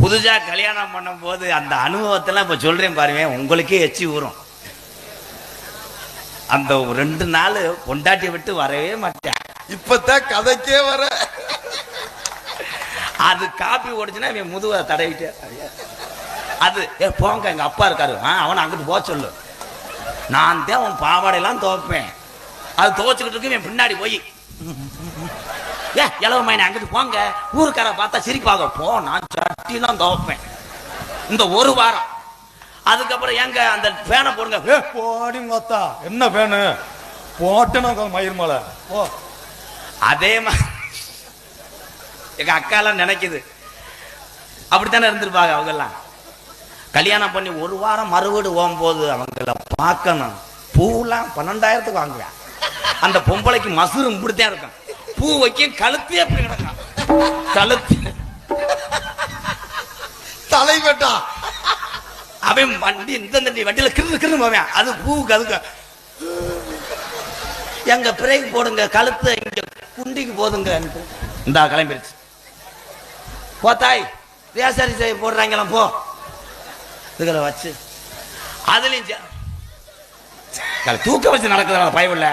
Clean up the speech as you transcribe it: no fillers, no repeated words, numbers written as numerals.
புதுசா கல்யாணம் பண்ணும் போது அந்த அனுபவத்தெல்லாம் இப்ப சொல்றேன் பாருங்க, உங்களுக்கே எச்சி ஊறும். அந்த 2 நாள் பொண்டாட்டி விட்டு வரவே மாட்டேன். இப்பதான் கதைக்கே வர. அது காப்பி ஓடிச்சுன்னா இவன் முதுவை தடவிட்டு அது போங்க எங்க அப்பா இருக்காரு, அவனை அங்கிட்டு போக சொல்லு. நான் தான் உன் பாவாடையெல்லாம் துவைப்பேன். அது துவைச்சுக்கிட்டு இருக்கு, இவன் பின்னாடி போய் இளவு மைனை அங்கிட்டு போங்க, ஊருக்கார பார்த்தா சிரிப்பாக போ, நான் சட்டிலாம் துவைப்பேன் இந்த 1 வாரம். அதுக்கப்புறம் எங்க அந்த பேனை போடுங்க, போடி பார்த்தா என்ன பேனு போட்டேன்னா மயிர் மலை போ. அதே மாதிரி எங்க அக்காலாம் நினைக்குது அப்படித்தானே இருந்திருப்பாங்க. அவங்க எல்லாம் கல்யாணம் பண்ணி 1 வாரம் மறுவீடு போகும்போது அவங்கள பார்க்கணும். பூலாம் 12,000க்கு வாங்குவேன். அந்த பொம்பளைக்கு மசூரும் இப்படித்தான் இருக்கும், பூ வைக்க கழுத்தே அப்படி கிடக்கும், கழுத்து தலைவட்டா. அவன் வண்டி இந்த வண்டியில கிருந்து கிருந்து போவேன், அது பூவுக்கு அதுக்கு எங்க பிரேக் போடுங்க, கழுத்து இங்க குண்டிக்கு போதுங்க. இந்த கிளம்பிருச்சு, போத்தாய் ரேசரி செய்ய போடுறாங்களாம் போ. இதுகளை வச்சு அதுலயும் தூக்க வச்சு நடக்குது பயவில்லை.